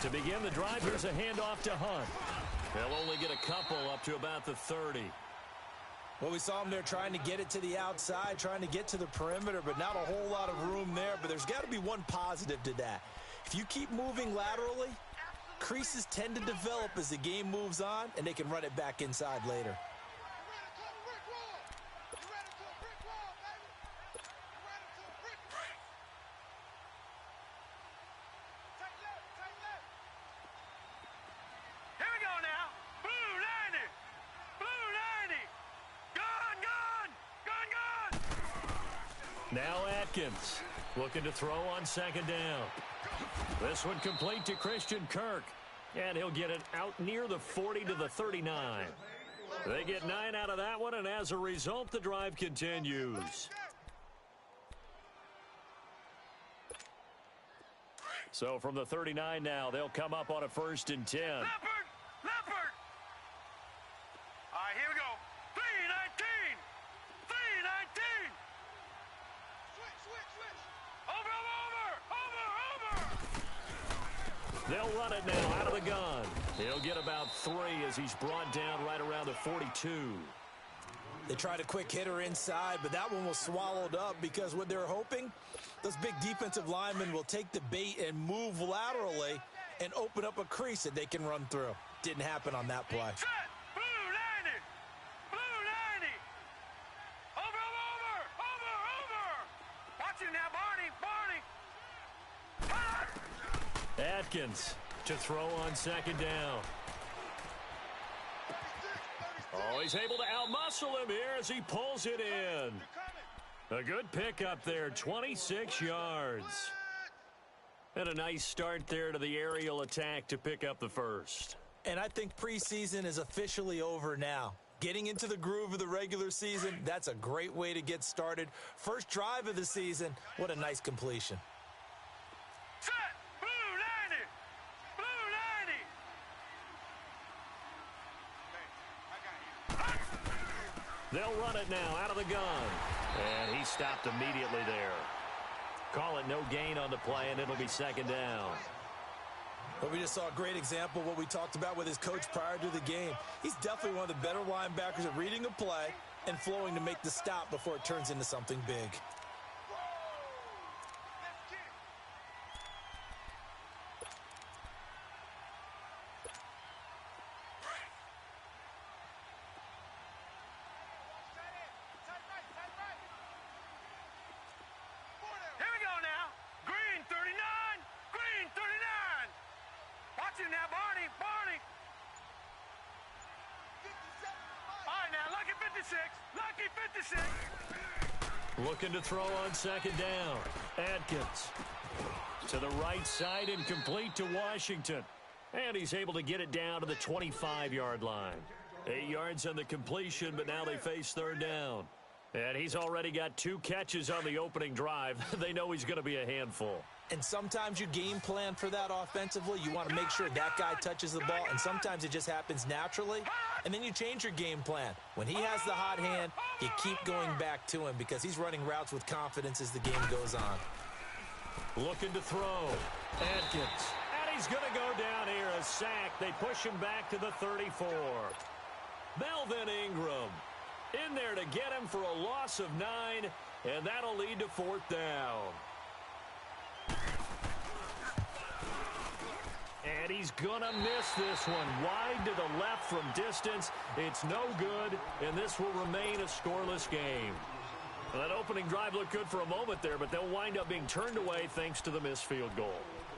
To begin the drive, here's a handoff to Hunt. They'll only get a couple up to about the 30. Well, we saw him there trying to get it to the outside, trying to get to the perimeter, but not a whole lot of room there. But there's got to be one positive to that. If you keep moving laterally, creases tend to develop as the game moves on, and they can run it back inside later. Now Atkins looking to throw on second down. This one complete to Christian Kirk. And he'll get it out near the 40 to the 39. They get 9 out of that one, and as a result, the drive continues. So from the 39 now, they'll come up on a 1st and 10. Leopard! All right, here we go. 3-19! 3-19! Switch! Over! They'll run it now out of the gun. He'll get about 3 as he's brought down right around the 42. They tried a quick hitter inside, but that one was swallowed up because what they're hoping, those big defensive linemen will take the bait and move laterally and open up a crease that they can run through. Didn't happen on that play. Set! Blue 90! Blue 90! Over! Watch it now, Barney! Atkins to throw on second down. Oh, he's able to outmuscle him here as he pulls it in. A good pickup there, 26 yards. And a nice start there to the aerial attack to pick up the first. And I think preseason is officially over now. Getting into the groove of the regular season, that's a great way to get started. First drive of the season, what a nice completion. Set! Blue 90! Blue 90! They'll run it now out of the gun. And he stopped immediately there. Call it no gain on the play, and it'll be second down. But we just saw a great example of what we talked about with his coach prior to the game. He's definitely one of the better linebackers at reading a play and flowing to make the stop before it turns into something big. Looking to throw on second down. Atkins to the right side and complete to Washington. And he's able to get it down to the 25-yard line. 8 yards on the completion, but now they face third down. And he's already got 2 catches on the opening drive. They know he's going to be a handful. And sometimes you game plan for that offensively. You want to make sure that guy touches the ball, and sometimes it just happens naturally, and then you change your game plan. When he has the hot hand, you keep going back to him because he's running routes with confidence as the game goes on. Looking to throw. Atkins. And he's going to go down here, a sack. They push him back to the 34. Melvin Ingram in there to get him for a loss of 9, and that'll lead to 4th down. And he's going to miss this one. Wide to the left from distance. It's no good, and this will remain a scoreless game. Well, that opening drive looked good for a moment there, but they'll wind up being turned away thanks to the missed field goal.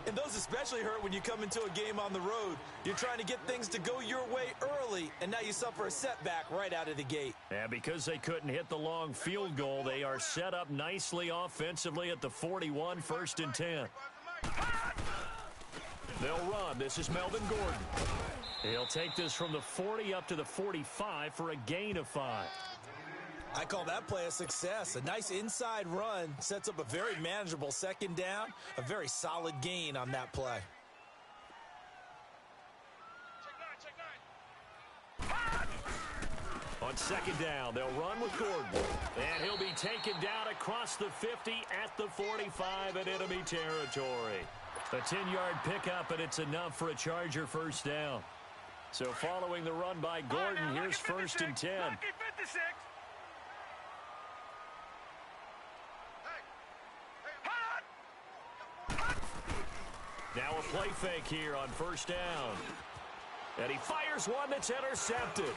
And those especially hurt when you come into a game on the road. You're trying to get things to go your way early, and now you suffer a setback right out of the gate. And because they couldn't hit the long field goal, they are set up nicely offensively at the 41, 1st and 10. They'll run. This is Melvin Gordon. He'll take this from the 40 up to the 45 for a gain of 5. I call that play a success. A nice inside run sets up a very manageable second down. A very solid gain on that play. On second down, they'll run with Gordon. And he'll be taken down across the 50 at the 45 in enemy territory. A 10-yard pickup, and it's enough for a Charger first down. So following the run by Gordon, here's 1st and 10. Lucky 56. Now a play fake here on 1st down. And he fires one that's intercepted.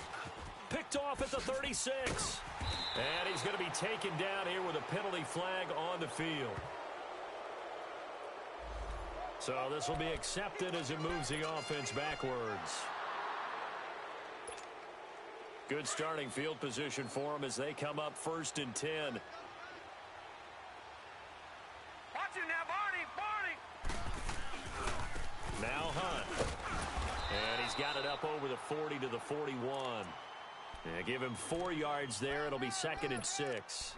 Picked off at the 36. And he's going to be taken down here with a penalty flag on the field. So this will be accepted as it moves the offense backwards. Good starting field position for them as they come up 1st and 10. Watch him now, Barney. Now Hunt. And he's got it up over the 40 to the 41. And give him 4 yards there. It'll be 2nd and 6.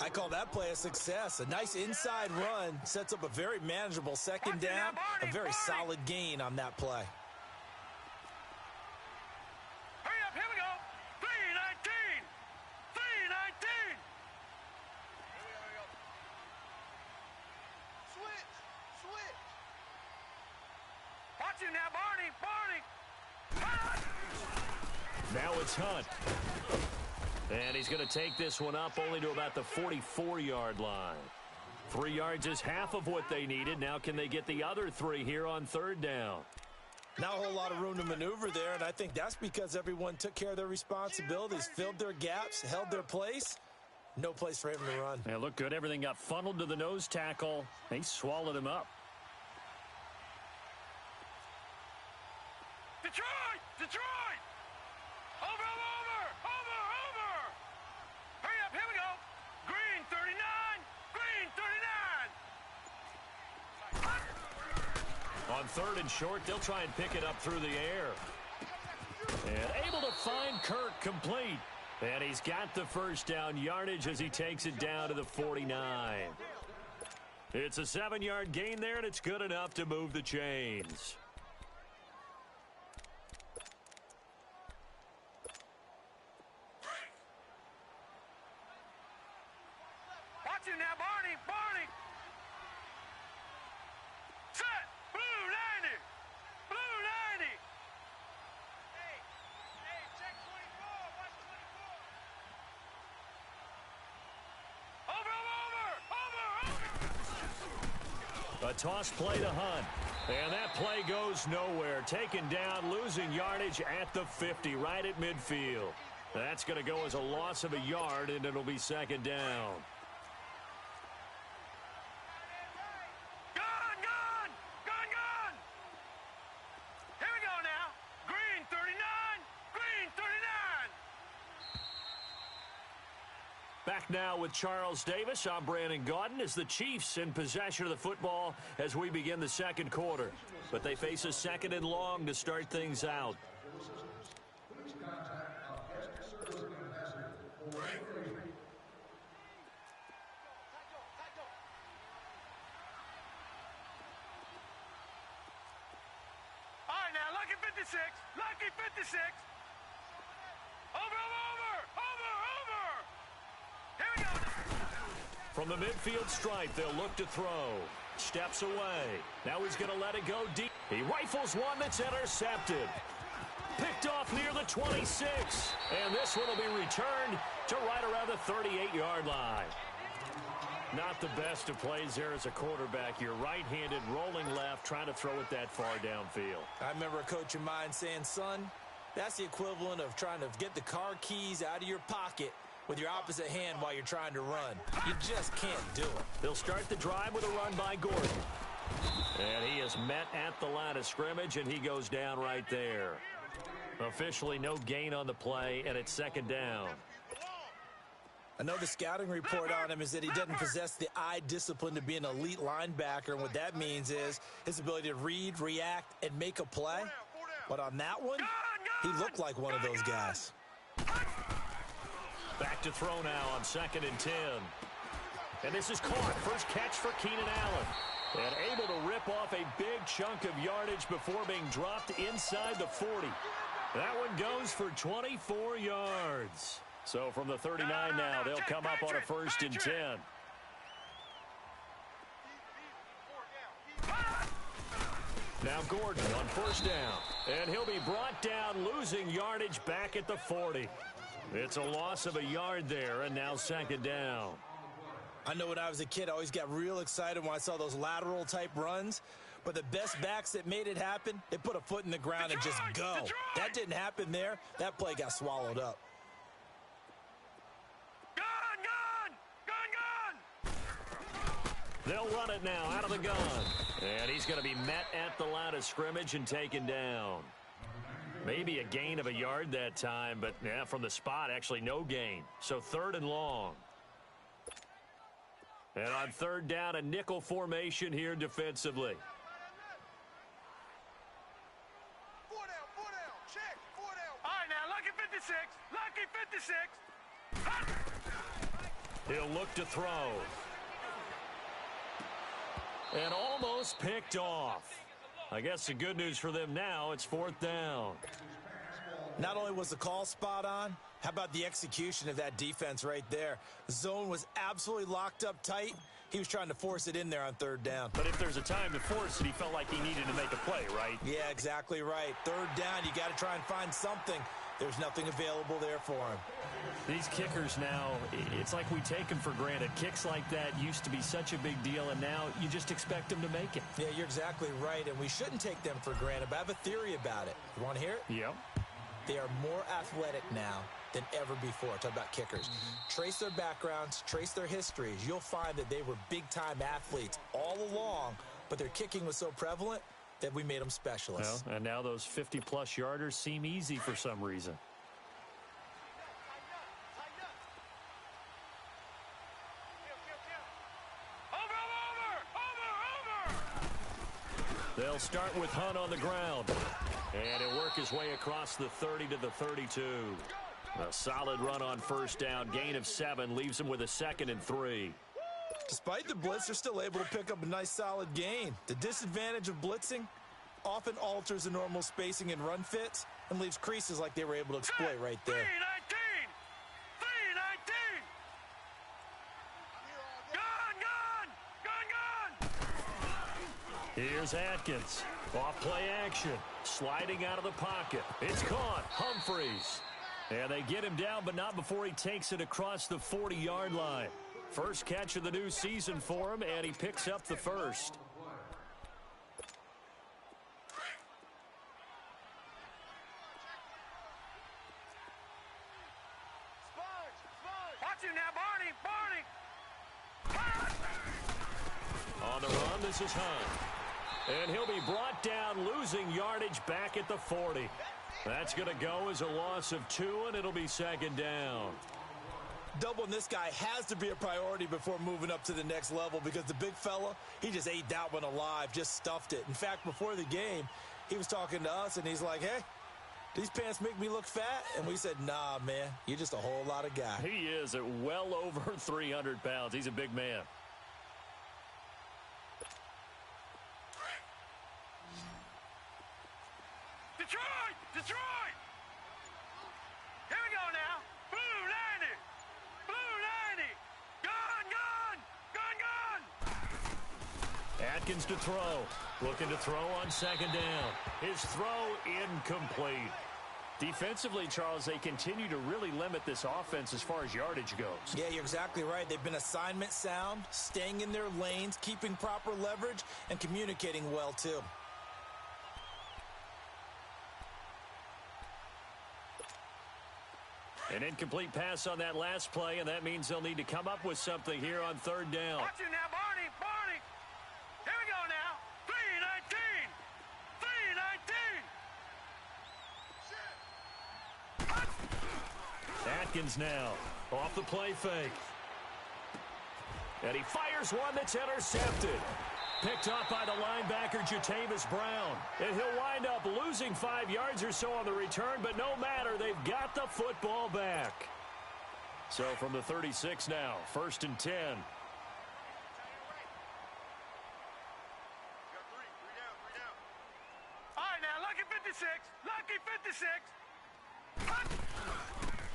I call that play a success. A nice inside run sets up a very manageable 2nd down. A very solid gain on that play. Hurry up, here we go. 3:19. 3:19. Switch. Watch him now, Barney. Hunt! Now it's Hunt. And he's going to take this one up only to about the 44-yard line. 3 yards is half of what they needed. Now can they get the other 3 here on 3rd down? Not a whole lot of room to maneuver there, and I think that's because everyone took care of their responsibilities, filled their gaps, held their place. No place for him to run. Yeah, looked good. Everything got funneled to the nose tackle. They swallowed him up. Detroit! Over! Hurry up, here we go. Green 39. On 3rd and short, they'll try and pick it up through the air. And able to find Kirk complete. And he's got the 1st down yardage as he takes it down to the 49. It's a 7-yard gain there, and it's good enough to move the chains. Watch him now, Barney. Set. Blue 90. Hey, check 24. Watch 24. Over. A toss play to Hunt. And that play goes nowhere. Taken down, losing yardage at the 50, right at midfield. That's going to go as a loss of a yard, and it'll be 2nd down. Gun! Here we go now. Green 39. Back now with Charles Davis. I'm Brandon Gaudin as the Chiefs in possession of the football as we begin the 2nd quarter. But they face a 2nd and long to start things out. All right, now, lucky 56. Over. Here we go. From the midfield stripe, they'll look to throw. Steps away. Now he's going to let it go deep. He rifles one that's intercepted. Picked off near the 26. And this one will be returned to right around the 38-yard line. Not the best of plays there as a quarterback. You're right-handed, rolling left, trying to throw it that far downfield. I remember a coach of mine saying, son, that's the equivalent of trying to get the car keys out of your pocket with your opposite hand while you're trying to run. You just can't do it. They'll start the drive with a run by Gordon. And he is met at the line of scrimmage, and he goes down right there. Officially no gain on the play, and it's 2nd down. I know the scouting report on him is that he doesn't possess the eye discipline to be an elite linebacker, and what that means is his ability to read, react, and make a play. But on that one, he looked like one of those guys. Back to throw now on 2nd and 10. And this is caught. First catch for Keenan Allen. And able to rip off a big chunk of yardage before being dropped inside the 40. That one goes for 24 yards. So from the 39 now, they'll come up on a 1st and 10. Now Gordon on first down. And he'll be brought down, losing yardage back at the 40. It's a loss of a yard there, and now second down. I know when I was a kid, I always got real excited when I saw those lateral-type runs. But the best backs that made it happen, they put a foot in the ground and just go. That didn't happen there. That play got swallowed up. They'll run it now out of the gun. And he's going to be met at the line of scrimmage and taken down. Maybe a gain of a yard that time, but yeah, from the spot, actually no gain. So third and long. And on third down, a nickel formation here defensively. Check. 4 down. All right, now, lucky 56. Lucky 56. He'll look to throw. And almost picked off. I guess the good news for them now, it's fourth down. Not only was the call spot on, how about the execution of that defense right there? The zone was absolutely locked up tight. He was trying to force it in there on third down. But if there's a time to force it, he felt like he needed to make a play, right? Yeah, exactly right. Third down, you got to try and find something. There's nothing available there for him. These kickers now, it's like we take them for granted. Kicks like that used to be such a big deal, and now you just expect them to make it. Yeah, you're exactly right, and we shouldn't take them for granted, but I have a theory about it. You want to hear it? Yep. They are more athletic now than ever before. Talk about kickers. Trace their backgrounds, trace their histories. You'll find that they were big-time athletes all along, but their kicking was so prevalent that we made them specialists. Well, and now those 50-plus yarders seem easy for some reason. They'll start with Hunt on the ground. And he'll work his way across the 30 to the 32. A solid run on first down. Gain of 7 leaves him with a 2nd and 3. Despite the blitz, they're still able to pick up a nice solid gain. The disadvantage of blitzing often alters the normal spacing and run fits and leaves creases like they were able to exploit right there. 319. Here's Atkins. Off play action. Sliding out of the pocket. It's caught. Humphreys. And they get him down, but not before he takes it across the 40-yard line. First catch of the new season for him, and he picks up the first. Watch him now, Barney. On the run, this is Hunt. And he'll be brought down, losing yardage back at the 40. That's going to go as a loss of 2, and it'll be second down. Doubling this guy has to be a priority before moving up to the next level because the big fella, he just ate that one alive, just stuffed it. In fact, before the game, he was talking to us, and he's like, hey, these pants make me look fat? And we said, nah, man, you're just a whole lot of guy. He is at well over 300 pounds. He's a big man. Detroit! Here we go now. Blue 90. Gun. Atkins to throw. Looking to throw on second down. His throw incomplete. Defensively, Charles, they continue to really limit this offense as far as yardage goes. Yeah, you're exactly right. They've been assignment sound, staying in their lanes, keeping proper leverage, and communicating well, too. An incomplete pass on that last play, and that means they'll need to come up with something here on third down. Watch him now, Barney. Here we go now. 319. Atkins now off the play fake. And he fires one that's intercepted. Picked up by the linebacker, Jatavis Brown. And he'll wind up losing 5 yards or so on the return, but no matter, they've got the football back. So from the 36 now, 1st and 10. All right, now, lucky 56.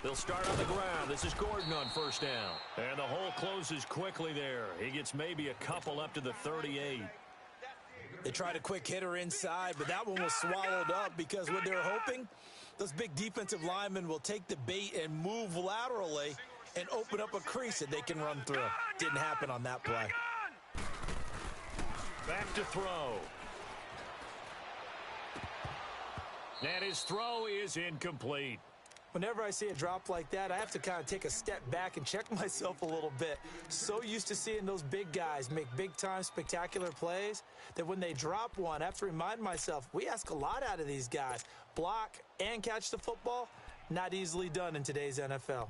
They'll start on the ground. This is Gordon on first down. And the hole closes quickly there. He gets maybe a couple up to the 38. They tried a quick hitter inside, but that one was swallowed up because what they're hoping, those big defensive linemen will take the bait and move laterally and open up a crease that they can run through. Didn't happen on that play. Back to throw. And his throw is incomplete. Whenever I see a drop like that, I have to kind of take a step back and check myself a little bit. So used to seeing those big guys make big-time spectacular plays that when they drop one, I have to remind myself, we ask a lot out of these guys. Block and catch the football, not easily done in today's NFL.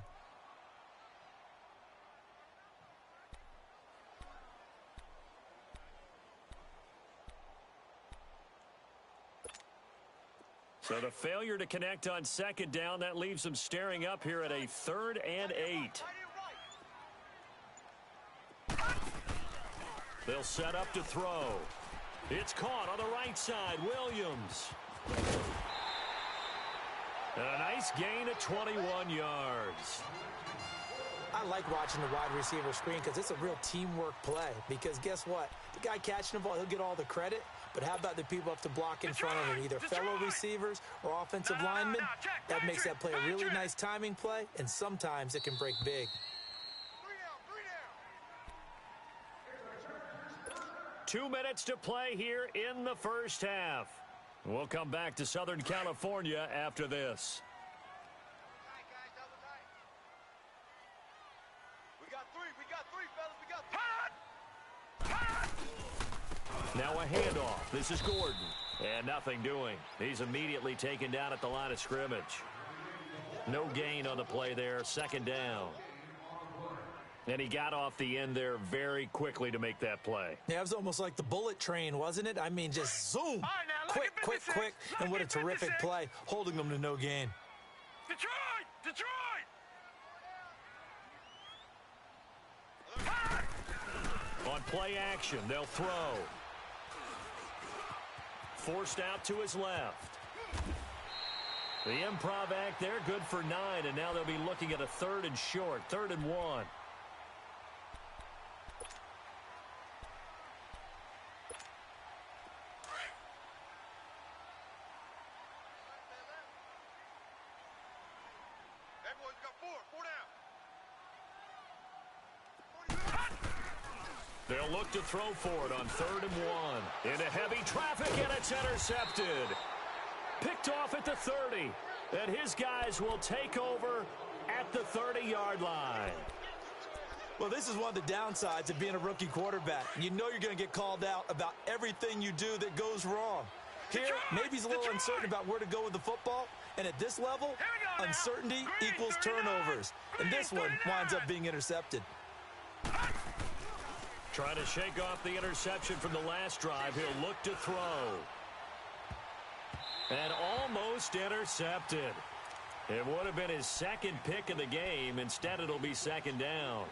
So the failure to connect on second down, that leaves them staring up here at a 3rd and 8. They'll set up to throw. It's caught on the right side. Williams. And a nice gain of 21 yards. I like watching the wide receiver screen because it's a real teamwork play. Because guess what? The guy catching the ball, he'll get all the credit. But how about the people up to block in front of him, either fellow receivers or offensive linemen? That makes that play a really nice timing play, and sometimes it can break big. 2 minutes to play here in the first half. We'll come back to Southern California after this. Now a handoff. This is Gordon. And nothing doing. He's immediately taken down at the line of scrimmage. No gain on the play there. 2nd down. And he got off the end there very quickly to make that play. Yeah, it was almost like the bullet train, wasn't it? I mean, just zoom. Quick, quick, quick. And what a terrific play, holding them to no gain. Detroit! Detroit! On play action, they'll throw. Forced out to his left. The improv act there, good for 9, and now they'll be looking at a 3rd and short, 3rd and 1. Everyone's got 4 down. They'll look to throw for it on 3rd and 1. Into heavy traffic, and it's intercepted. Picked off at the 30. And his guys will take over at the 30-yard line. Well, this is one of the downsides of being a rookie quarterback. You know you're going to get called out about everything you do that goes wrong. Here, maybe he's a little uncertain about where to go with the football. And at this level, uncertainty equals turnovers. And this one winds up being intercepted. Trying to shake off the interception from the last drive. He'll look to throw. And almost intercepted. It would have been his 2nd pick of the game. Instead, it'll be 2nd down.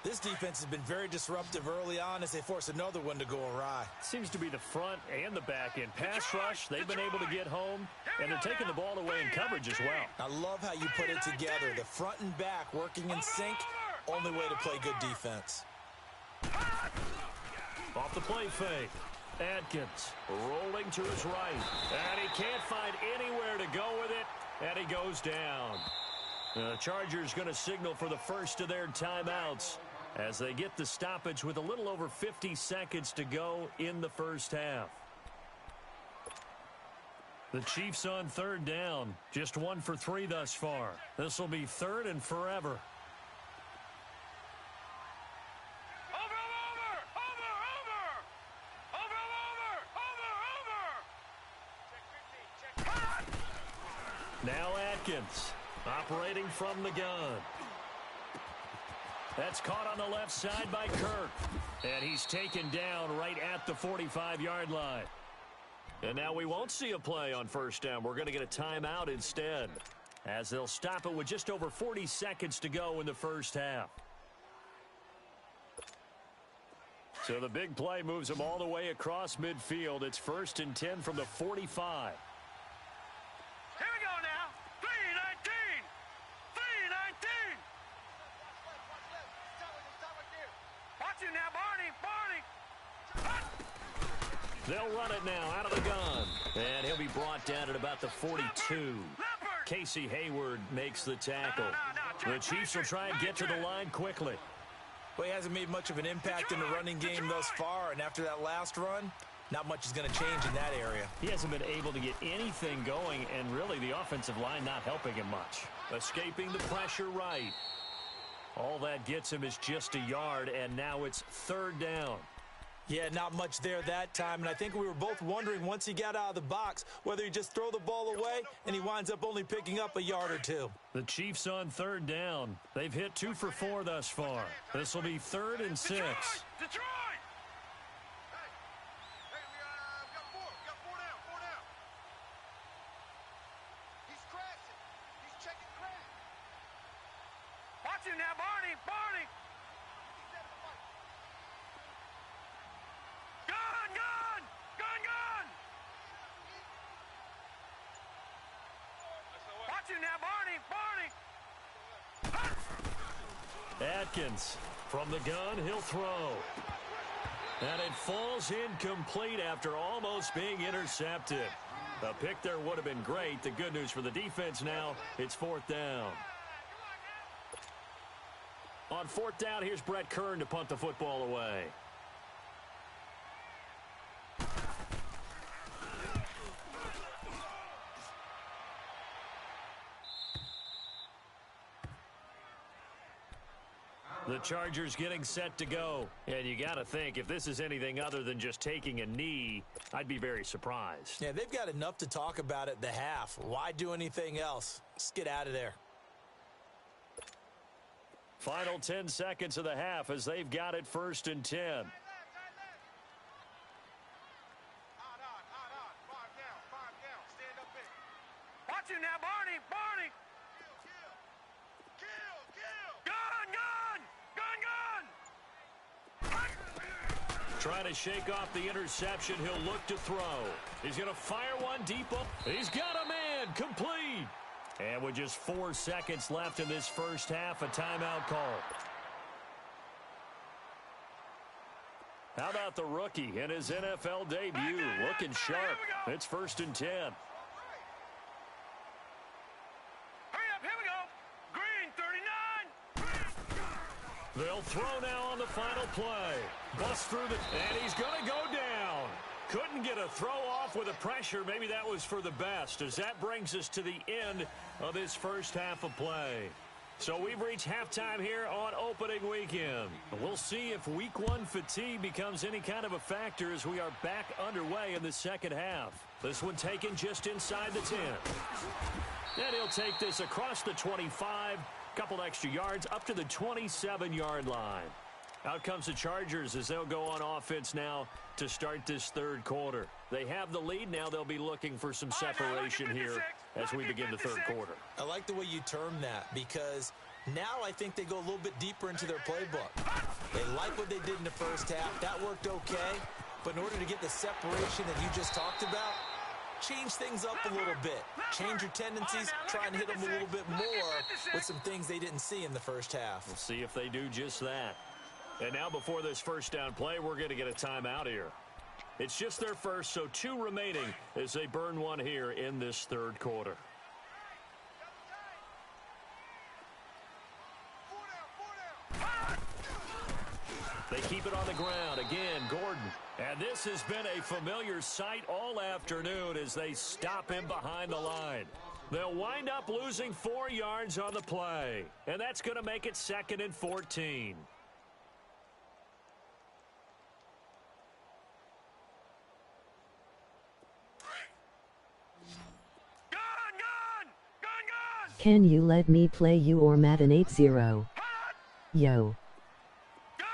This defense has been very disruptive early on as they force another one to go awry. Seems to be the front and the back end. Pass rush, they've been able to get home, and they're taking the ball away in coverage as well. I love how you put it together. The front and back working in sync. Only way to play good defense. Off the play fake. Adkins rolling to his right. And he can't find anywhere to go with it. And he goes down. The Chargers going to signal for the first of their timeouts as they get the stoppage with a little over 50 seconds to go in the first half. The Chiefs on 3rd down. Just 1 for 3 thus far. This will be 3rd and forever. Now Atkins operating from the gun. That's caught on the left side by Kirk. And he's taken down right at the 45-yard line. And now we won't see a play on 1st down. We're going to get a timeout instead, as they'll stop it with just over 40 seconds to go in the first half. So the big play moves them all the way across midfield. It's 1st and 10 from the 45. Here we go now. 3-19. 3-19. Watch it now, Barney. Barney. They'll run it now out of the gun. And he'll be brought down at about the 42. Casey Hayward makes the tackle. The Chiefs will try and get to the line quickly. Well, he hasn't made much of an impact in the running game thus far, and after that last run, not much is going to change in that area. He hasn't been able to get anything going, and really the offensive line not helping him much. Escaping the pressure right. All that gets him is just a yard, and now it's third down. Yeah, not much there that time, and I think we were both wondering once he got out of the box whether he'd just throw the ball away, and he winds up only picking up a yard or two. The Chiefs on third down. They've hit 2 for 4 thus far. This will be 3rd and 6. Detroit! Watch him now, Barney! Barney! Gun! Gun! Gun! Gun! Watch him now, Barney! Barney! Atkins from the gun, he'll throw. And it falls incomplete after almost being intercepted. A pick there would have been great. The good news for the defense now, it's 4th down. On 4th down, here's Brett Kern to punt the football away. The Chargers getting set to go. And you got to think, if this is anything other than just taking a knee, I'd be very surprised. Yeah, they've got enough to talk about at the half. Why do anything else? Just get out of there. Final 10 seconds of the half as they've got it 1st and 10. Watch him now, Barney! Barney! Gun! Gun! Gun! Trying to shake off the interception. He'll look to throw. He's going to fire one deep up. He's got a man. Complete. And with just 4 seconds left in this first half, a timeout call. How about the rookie in his NFL debut? Looking sharp. It's 1st and 10. Hurry up, here we go. Green, 39. They'll throw now on the final play. Bust through the... And he's going to go down. Couldn't get a throw off with the pressure. Maybe that was for the best, as that brings us to the end of this first half of play. So we've reached halftime here on opening weekend. We'll see if week 1 fatigue becomes any kind of a factor as we are back underway in the second half. This one taken just inside the 10. And he'll take this across the 25, couple extra yards up to the 27-yard line. Out comes the Chargers as they'll go on offense now to start this third quarter. They have the lead. Now they'll be looking for some separation here as we begin the third quarter. I like the way you term that, because now I think they go a little bit deeper into their playbook. They like what they did in the first half. That worked okay. But in order to get the separation that you just talked about, change things up a little bit. Change your tendencies. Try and hit them a little bit more with some things they didn't see in the first half. We'll see if they do just that. And now before this first down play, we're going to get a timeout here. It's just their first, so 2 remaining as they burn one here in this third quarter. They keep it on the ground. Again, Gordon. And this has been a familiar sight all afternoon as they stop him behind the line. They'll wind up losing 4 yards on the play. And that's going to make it 2nd and 14. Can you let me play you or Madden 80? Yo. Gun!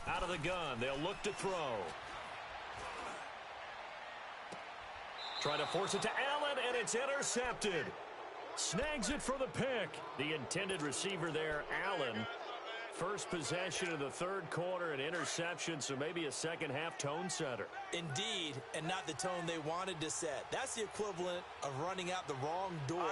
Out of the gun, they'll look to throw. Try to force it to Allen, and it's intercepted. Snags it for the pick. The intended receiver there, Allen. First possession of the third quarter, an interception, so maybe a second-half tone setter. Indeed, and not the tone they wanted to set. That's the equivalent of running out the wrong door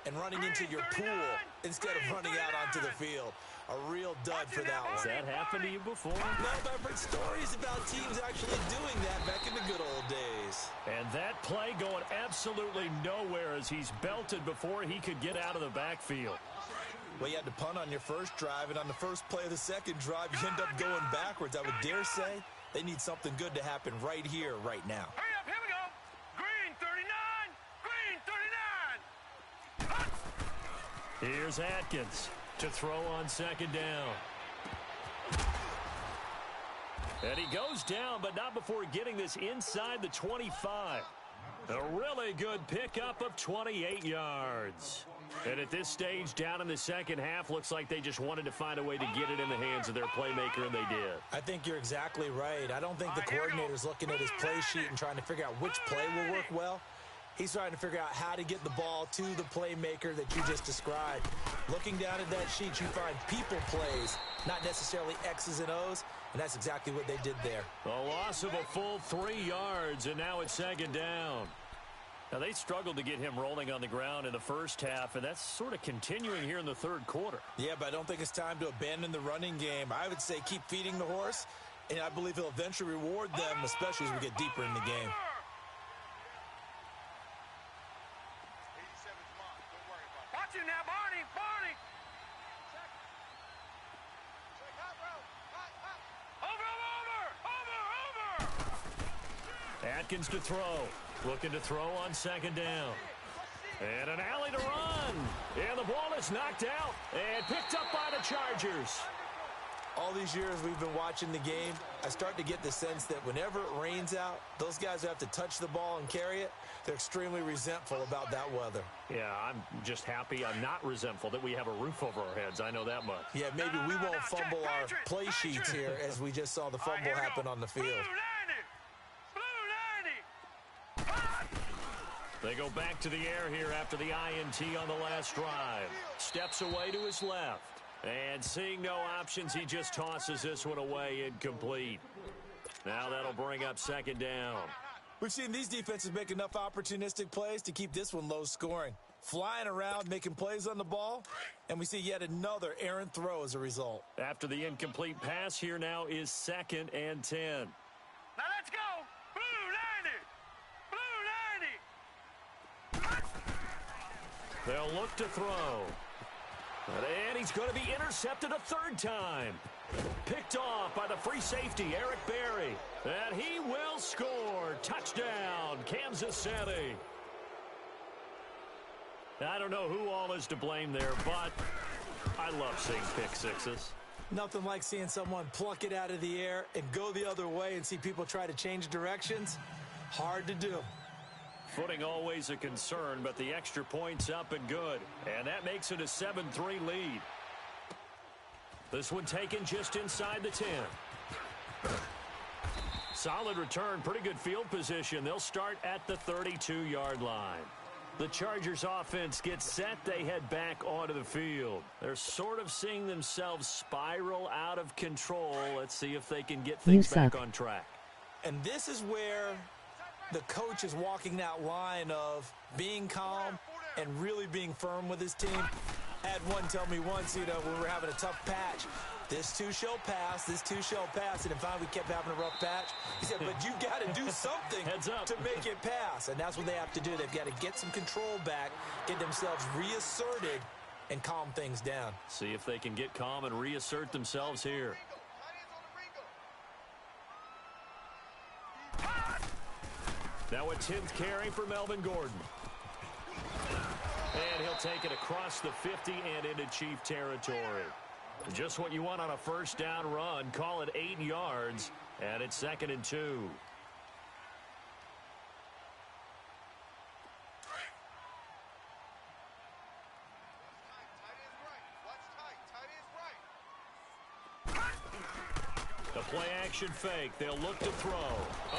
and running into your pool instead of running out onto the field. A real dud for that one. Has that happened to you before? No, but I've heard stories about teams actually doing that back in the good old days. And that play going absolutely nowhere as he's belted before he could get out of the backfield. Well, you had to punt on your first drive, and on the first play of the second drive, you end up going backwards. I would dare say they need something good to happen right here, right now. Hurry up, here we go. Green 39, green 39. Here's Atkins to throw on second down. And he goes down, but not before getting this inside the 25. A really good pickup of 28 yards. And at this stage, down in the second half, looks like they just wanted to find a way to get it in the hands of their playmaker, and they did. I think you're exactly right. I don't think the coordinator's looking at his play sheet and trying to figure out which play will work well. He's trying to figure out how to get the ball to the playmaker that you just described. Looking down at that sheet, you find people plays, not necessarily X's and O's, and that's exactly what they did there. A loss of a full 3 yards, and now it's second down. Now, they struggled to get him rolling on the ground in the first half, and that's sort of continuing here in the third quarter. Yeah, but I don't think it's time to abandon the running game. I would say keep feeding the horse, and I believe he'll eventually reward them, especially as we get deeper in the game. Watch it now, Barney, Barney. Over. Atkins to throw. Looking to throw on second down. And an alley to run. And the ball is knocked out and picked up by the Chargers. All these years we've been watching the game, I start to get the sense that whenever it rains out, those guys who have to touch the ball and carry it, they're extremely resentful about that weather. Yeah, I'm just happy I'm not resentful that we have a roof over our heads. I know that much. Yeah, maybe we won't fumble our play sheets here as we just saw the fumble happen on the field. They go back to the air here after the INT on the last drive. Steps away to his left. And seeing no options, he just tosses this one away incomplete. Now that'll bring up second down. We've seen these defenses make enough opportunistic plays to keep this one low scoring. Flying around, making plays on the ball, and we see yet another errant throw as a result. After the incomplete pass, here now is 2nd and 10. Now let's go. Blue 90. Blue 90. They'll look to throw. And he's going to be intercepted a third time. Picked off by the free safety, Eric Berry. And he will score. Touchdown, Kansas City. I don't know who all is to blame there, but I love seeing pick sixes. Nothing like seeing someone pluck it out of the air and go the other way and see people try to change directions. Hard to do. Footing always a concern, but the extra point's up and good. And that makes it a 7-3 lead. This one taken just inside the 10. Solid return, pretty good field position. They'll start at the 32-yard line. The Chargers offense gets set. They head back onto the field. They're sort of seeing themselves spiral out of control. Let's see if they can get things back on track. And this is where the coach is walking that line of being calm and really being firm with his team. I had one tell me once, when we were having a tough patch, this too shall pass, this too shall pass, and finally we kept having a rough patch. He said, but you got to do something to make it pass, and that's what they have to do. They've got to get some control back, get themselves reasserted, and calm things down. See if they can get calm and reassert themselves here. Now a 10th carry for Melvin Gordon. And he'll take it across the 50 and into Chief territory. Just what you want on a first down run. Call it 8 yards, and it's 2nd and 2. The play action fake. They'll look to throw.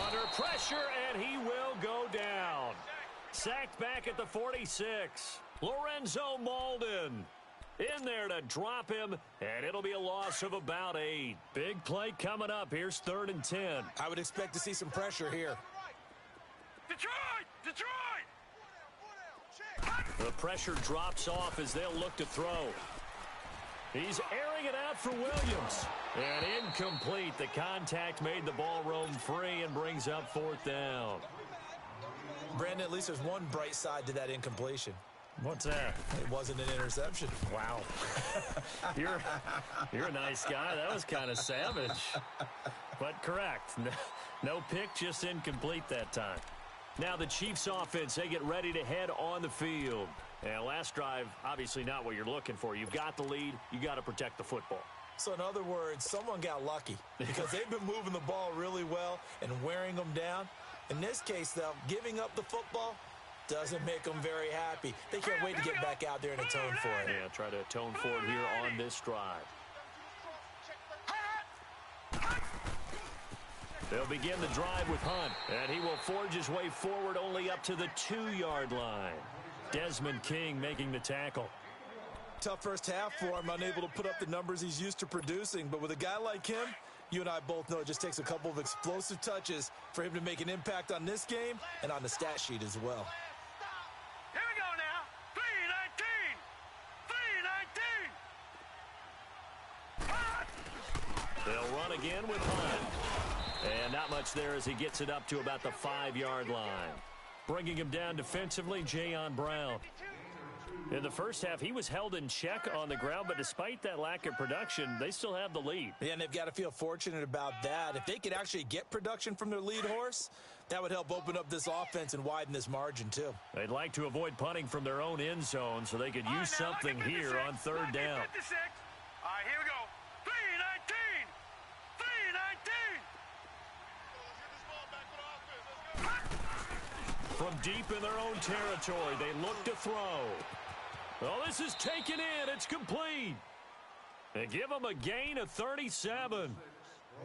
Under pressure, and he will go down. Sacked back at the 46. Lorenzo Malden in there to drop him, and it'll be a loss of about 8. Big play coming up. Here's 3rd and 10. I would expect to see some pressure here. Detroit! Detroit! The pressure drops off as they'll look to throw. He's airing it out for Williams. And incomplete. The contact made the ball roam free and brings up fourth down. Brandon, at least there's one bright side to that incompletion. What's that? It wasn't an interception. Wow. You're a nice guy. That was kind of savage. But correct. No pick, just incomplete that time. Now the Chiefs offense, they get ready to head on the field. And last drive, obviously not what you're looking for. You've got the lead. You got to protect the football. So in other words, someone got lucky because they've been moving the ball really well and wearing them down. In this case, though, giving up the football doesn't make them very happy. They can't wait to get back out there and atone for it. Yeah, try to atone for it here on this drive. They'll begin the drive with Hunt, and he will forge his way forward only up to the 2-yard line. Desmond King making the tackle. Tough first half for him, unable to put up the numbers he's used to producing. But with a guy like him, you and I both know it just takes a couple of explosive touches for him to make an impact on this game and on the stat sheet as well. Here we go now. 3-19. 3-19. They'll run again with Hunt. And not much there as he gets it up to about the 5-yard line. Bringing him down defensively, Jayon Brown. In the first half, he was held in check on the ground, but despite that lack of production, they still have the lead. Yeah, and they've got to feel fortunate about that. If they could actually get production from their lead horse, that would help open up this offense and widen this margin, too. They'd like to avoid punting from their own end zone so they could use something here on third down. 56. All right, here we go. 3-19. 3-19. From deep in their own territory, they look to throw. Oh, this is taken in. It's complete. They give him a gain of 37.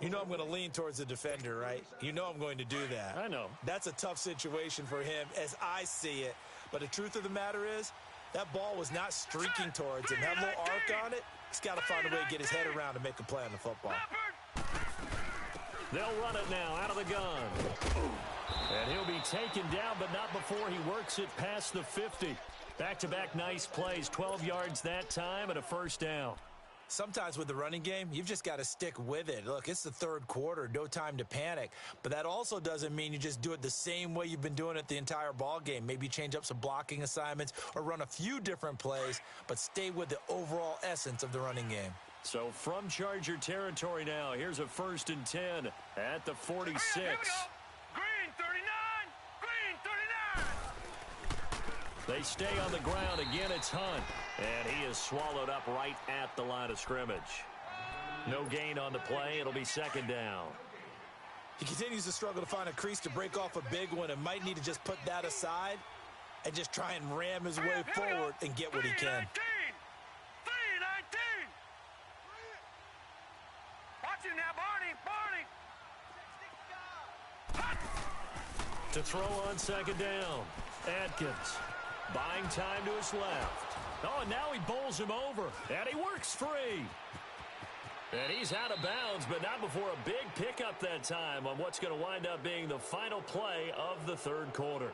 You know I'm going to lean towards the defender, right? You know I'm going to do that. I know. That's a tough situation for him as I see it. But the truth of the matter is, that ball was not streaking towards him. That little arc on it, he's got to find a way to get his head around to make a play on the football. They'll run it now out of the gun. And he'll be taken down, but not before he works it past the 50. Back-to-back nice plays, 12 yards that time and a first down. Sometimes with the running game, you've just got to stick with it. Look, it's the third quarter, no time to panic. But that also doesn't mean you just do it the same way you've been doing it the entire ball game. Maybe change up some blocking assignments or run a few different plays, but stay with the overall essence of the running game. So from Charger territory now, here's a 1st and 10 at the 46. Here we go. Green 39. Green 39. They stay on the ground. Again, it's Hunt. And he is swallowed up right at the line of scrimmage. No gain on the play. It'll be second down. He continues to struggle to find a crease to break off a big one and might need to just put that aside and just try and ram his way forward and get what he can. 3-19. Watch him now, Barney. To throw on second down. Atkins buying time to his left. Oh, and now he bowls him over. And he works free. And he's out of bounds, but not before a big pickup that time on what's going to wind up being the final play of the third quarter.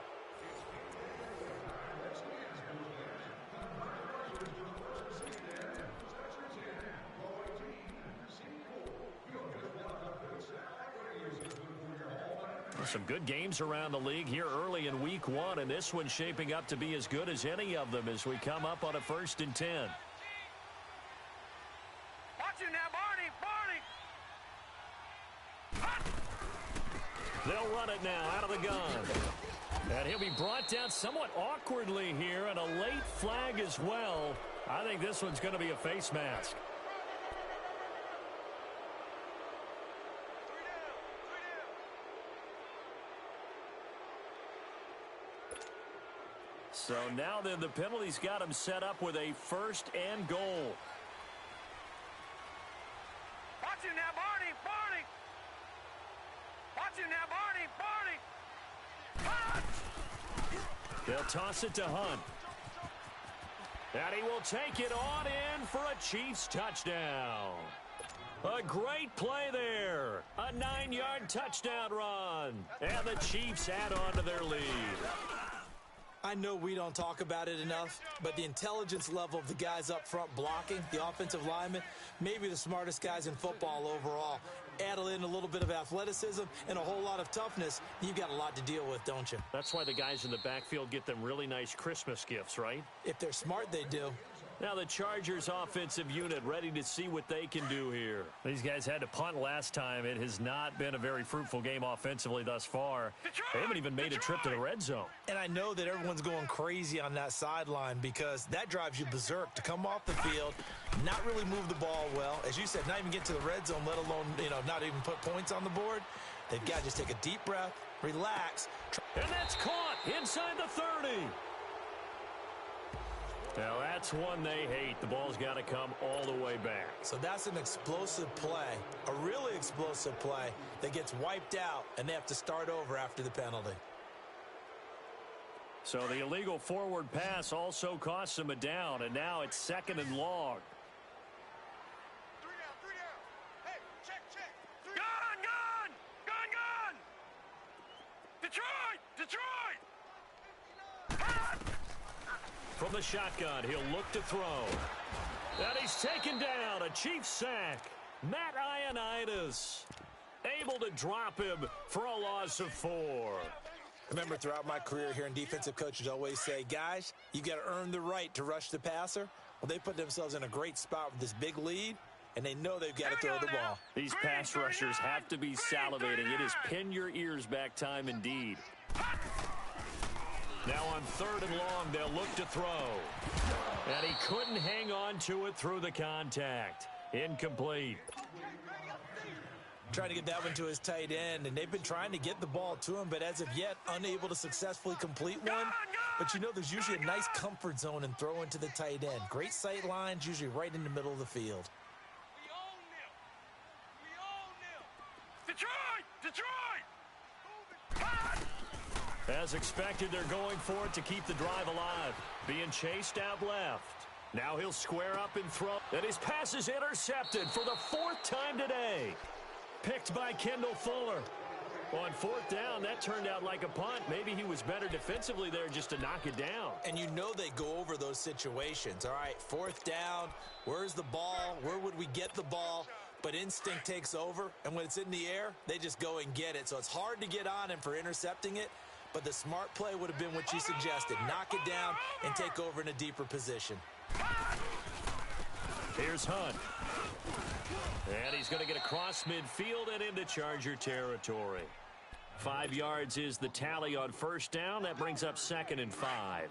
Some good games around the league here early in week 1, and this one's shaping up to be as good as any of them as we come up on a 1st and 10. Watch him now, Barney. They'll run it now out of the gun. And he'll be brought down somewhat awkwardly here, and a late flag as well. I think this one's going to be a face mask. So now then the penalty's got him set up with a 1st and goal. Watch him now, Barney. Watch him now, Barney. They'll toss it to Hunt. And he will take it on in for a Chiefs touchdown. A great play there. A 9-yard touchdown run. And the Chiefs add on to their lead. I know we don't talk about it enough, but the intelligence level of the guys up front blocking, the offensive linemen, maybe the smartest guys in football overall. Add in a little bit of athleticism and a whole lot of toughness, you've got a lot to deal with, don't you? That's why the guys in the backfield get them really nice Christmas gifts, right? If they're smart, they do. Now the Chargers offensive unit ready to see what they can do here. These guys had to punt last time. It has not been a very fruitful game offensively thus far. They haven't even made a trip to the red zone. And I know that everyone's going crazy on that sideline because that drives you berserk to come off the field, not really move the ball well. As you said, not even get to the red zone, let alone, not even put points on the board. They've got to just take a deep breath, relax. And that's caught inside the 30. Now, that's one they hate. The ball's got to come all the way back. So that's an explosive play, a really explosive play that gets wiped out, and they have to start over after the penalty. So the illegal forward pass also costs them a down, and now it's 2nd and long. 3 down. Hey, check. Gun! Detroit! From the shotgun, he'll look to throw. And he's taken down. A Chiefs sack. Matt Ioannidis able to drop him for a loss of 4. Remember, throughout my career here in defensive coaches always say, guys, you got to earn the right to rush the passer. Well, they put themselves in a great spot with this big lead, and they know they've got to throw the ball. These pass rushers have to be salivating. It is pin your ears back time indeed. Now on 3rd and long, they'll look to throw. And he couldn't hang on to it through the contact. Incomplete. Trying to get that one to his tight end, and they've been trying to get the ball to him, but as of yet, unable to successfully complete one. But there's usually a nice comfort zone in throwing to the tight end. Great sight lines, usually right in the middle of the field. Detroit! As expected, they're going for it to keep the drive alive. Being chased out left. Now he'll square up and throw. And his pass is intercepted for the 4th time today. Picked by Kendall Fuller. On 4th down, that turned out like a punt. Maybe he was better defensively there just to knock it down. And they go over those situations. All right, 4th down. Where's the ball? Where would we get the ball? But instinct takes over, and when it's in the air, they just go and get it. So it's hard to get on him for intercepting it. But the smart play would have been what you suggested. Knock it down and take over in a deeper position. Here's Hunt. And he's going to get across midfield and into Charger territory. 5 yards is the tally on 1st down. That brings up 2nd and 5.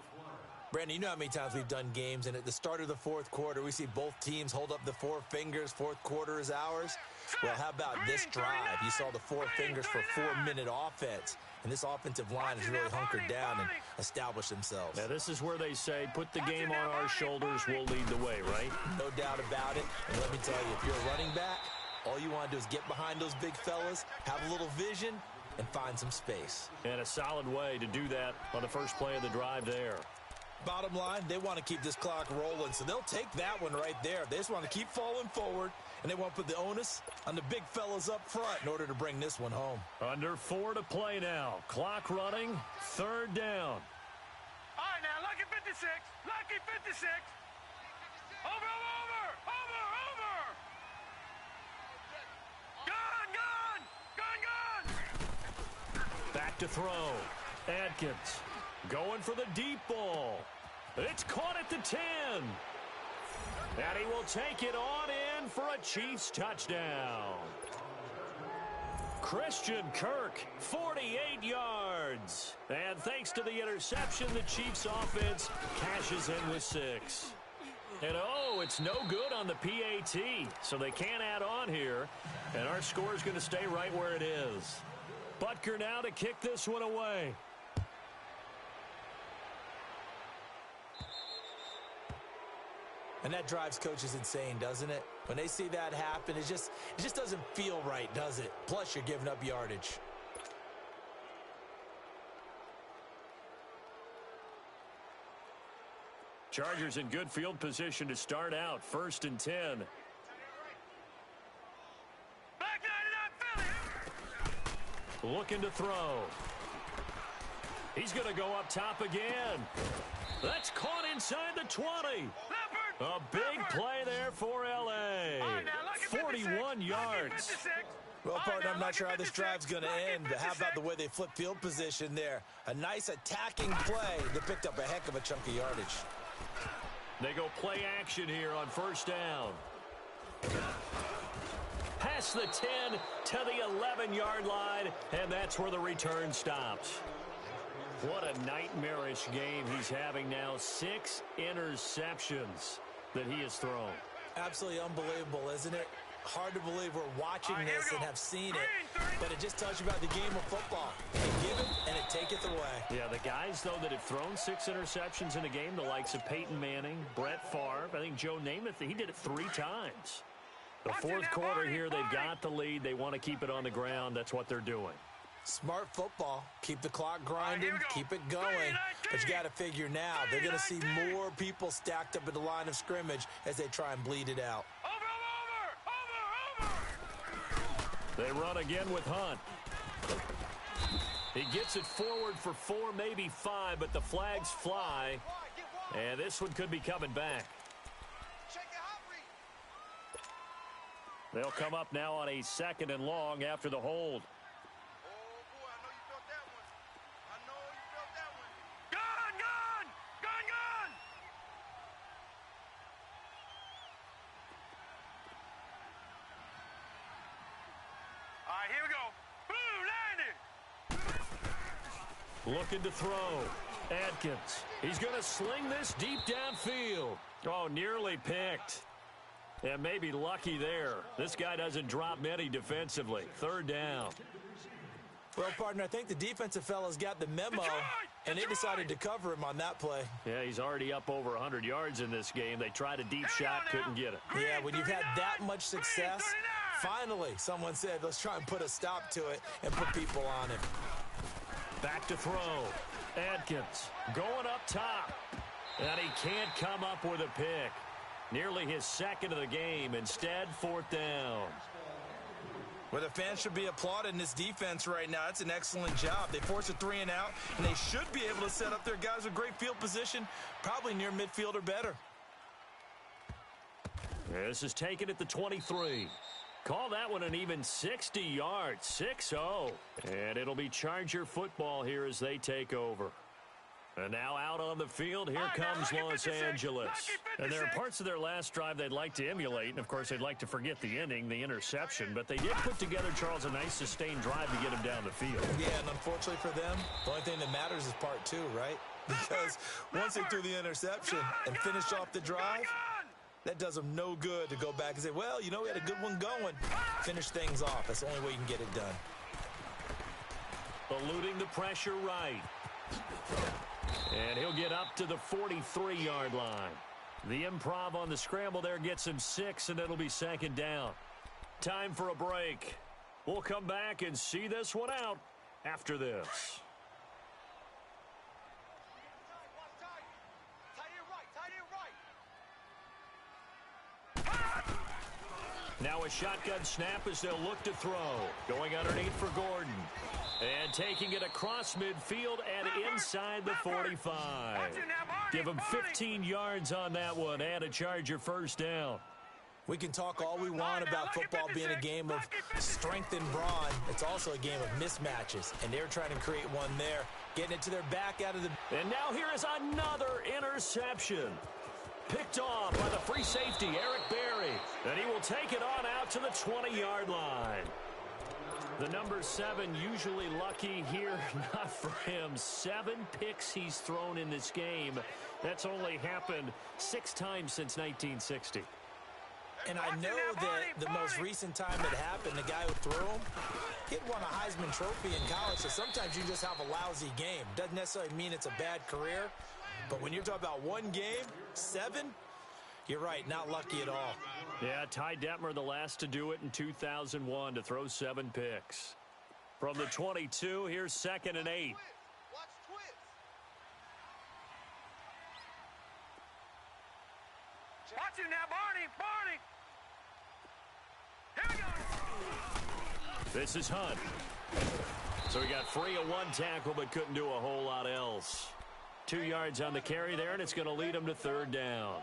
Brandon, you know how many times we've done games, and at the start of the 4th quarter, we see both teams hold up the 4 fingers. 4th quarter is ours. Well, how about this drive? You saw the 4 fingers for 4-minute offense. And this offensive line has really hunkered down and established themselves. Now, this is where they say, put the game on our shoulders, we'll lead the way, right? No doubt about it. And let me tell you, if you're a running back, all you want to do is get behind those big fellas, have a little vision, and find some space. And a solid way to do that on the first play of the drive there. Bottom line, they want to keep this clock rolling, so they'll take that one right there. They just want to keep falling forward, and they want to put the onus on the big fellas up front in order to bring this one home. Under 4 to play now. Clock running, 3rd down. All right, now, lucky 56. Lucky 56. Over. Gun. Back to throw. Adkins going for the deep ball. It's caught at the 10. And he will take it on in for a Chiefs touchdown. Christian Kirk, 48 yards. And thanks to the interception, the Chiefs offense cashes in with 6. And it's no good on the PAT, so they can't add on here. And our score is going to stay right where it is. Butker now to kick this one away. And that drives coaches insane, doesn't it? When they see that happen, it just doesn't feel right, does it? Plus, you're giving up yardage. Chargers in good field position to start out. 1st and 10. Back 99 Philly. Looking to throw. He's going to go up top again. That's caught inside the 20. A big play there for L.A. 41 yards. Well, partner, I'm not sure how this drive's going to end, but how about the way they flip field position there? A nice attacking play that picked up a heck of a chunk of yardage. They go play action here on first down. Past the 10 to the 11-yard line, and that's where the return stops. What a nightmarish game he's having now. 6 interceptions that he has thrown. Absolutely unbelievable, isn't it? Hard to believe we're watching this and have seen it, but it just tells you about the game of football. They give it, and it taketh away. Yeah, the guys, though, that have thrown 6 interceptions in a game, the likes of Peyton Manning, Brett Favre, I think Joe Namath, he did it 3 times. The fourth quarter here, they've got the lead. They want to keep it on the ground. That's what they're doing. Smart football. Keep the clock grinding, keep it going. But you got to figure now, they're going to see more people stacked up at the line of scrimmage as they try and bleed it out. They run again with Hunt. He gets it forward for 4, maybe 5, but the flags fly. And this one could be coming back. They'll come up now on a 2nd and long after the hold. Looking to throw. Atkins. He's going to sling this deep downfield. Oh, nearly picked. And maybe lucky there. This guy doesn't drop many defensively. 3rd down. Well, partner, I think the defensive fellas got the memo, and they decided to cover him on that play. Yeah, he's already up over 100 yards in this game. They tried a deep shot, couldn't get it. Yeah, when you've had that much success, finally someone said, let's try and put a stop to it and put people on him. Back to throw. Atkins going up top. And he can't come up with a pick. Nearly his 2nd of the game. Instead, 4th down. Well, the fans should be applauding this defense right now. It's an excellent job. They force a 3 and out, and they should be able to set up their guys with great field position, probably near midfield or better. This is taken at the 23. Call that one an even 60 yards, 6-0. And it'll be Charger football here as they take over. And now out on the field, here comes Los Angeles. And there are parts of their last drive they'd like to emulate. And, of course, they'd like to forget the ending, the interception. But they did put together, Charles, a nice sustained drive to get him down the field. Yeah, and unfortunately for them, the only thing that matters is part 2, right? Because once they threw the interception and finished off the drive, that does them no good to go back and say, well, you know, we had a good one going. Finish things off. That's the only way you can get it done. Eluding the pressure right. And he'll get up to the 43-yard line. The improv on the scramble there gets him 6, and it'll be 2nd down. Time for a break. We'll come back and see this one out after this. Now a shotgun snap as they'll look to throw. Going underneath for Gordon. And taking it across midfield and inside the 45. Give him 15 yards on that one and a Charger 1st down. We can talk all we want about football being a game of strength and brawn. It's also a game of mismatches, and they're trying to create one there. Getting it to their back out of the... And now here is another interception. Picked off by the free safety, Eric Berry. And he will take it on out to the 20-yard line. The number 7 usually lucky here, not for him. 7 picks he's thrown in this game. That's only happened 6 times since 1960. And I know that the most recent time it happened, the guy who threw him, he had won a Heisman Trophy in college, so sometimes you just have a lousy game. Doesn't necessarily mean it's a bad career, but when you're talking about one game, 7, you're right, not lucky at all. Yeah, Ty Detmer, the last to do it in 2001, to throw 7 picks. From the 22, here's 2nd and 8. Watch him now, Barney! Here we go! This is Hunt. So he got free of one tackle but couldn't do a whole lot else. 2 yards on the carry there, and it's going to lead him to third down.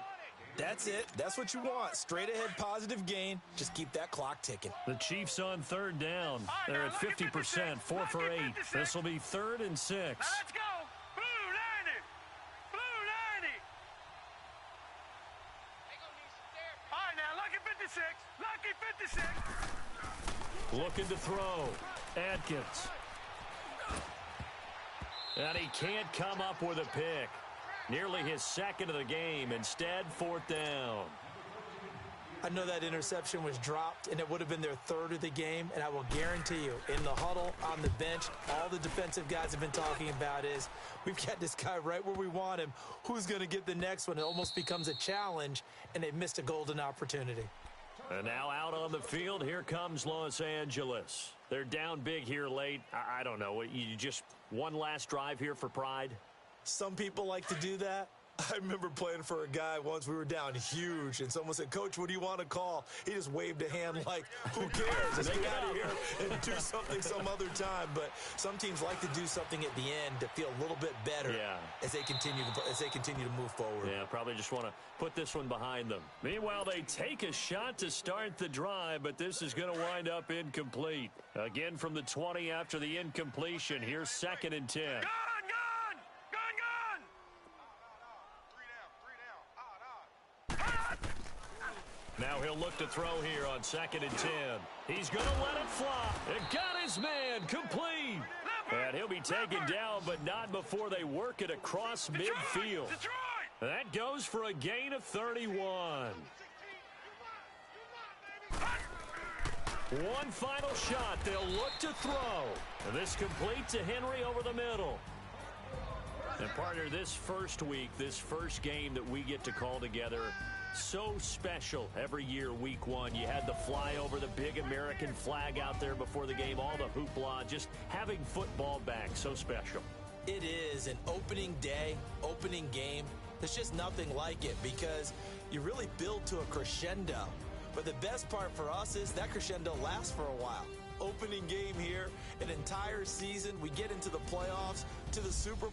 That's it. That's what you want. Straight ahead positive gain. Just keep that clock ticking. The Chiefs on third down. They're at 50%, 4 for 8. This will be 3rd and 6. Now let's go. Blue 90. Blue 90. All right, now, lucky 56. Lucky 56. Looking to throw. Atkins. And he can't come up with a pick. Nearly his second of the game. Instead, 4th down. I know that interception was dropped, and it would have been their 3rd of the game, and I will guarantee you, in the huddle, on the bench, all the defensive guys have been talking about is, we've got this guy right where we want him. Who's going to get the next one? It almost becomes a challenge, and they missed a golden opportunity. And now out on the field, here comes Los Angeles. They're down big here late. I don't know. You just one last drive here for pride? Some people like to do that. I remember playing for a guy once. We were down huge, and someone said, "Coach, what do you want to call?" He just waved a hand like, who cares? Let's get out of here and do something some other time. But some teams like to do something at the end to feel a little bit better as they continue to move forward. Yeah, probably just want to put this one behind them. Meanwhile, they take a shot to start the drive, but this is going to wind up incomplete. Again from the 20 after the incompletion. Here's 2nd and 10. Gun, gun. Now he'll look to throw here on 2nd and 10. He's going to let it fly. It got his man complete. And he'll be taken down, but not before they work it across midfield. That goes for a gain of 31. One final shot. They'll look to throw. And this complete to Henry over the middle. And partner, this first week, this first game that we get to call together, so special every year, week 1. You had the flyover, the big American flag out there before the game, all the hoopla, just having football back, so special. It is an opening day, opening game. There's just nothing like it because you really build to a crescendo. But the best part for us is that crescendo lasts for a while. Opening game here, an entire season, we get into the playoffs, to the Super Bowl.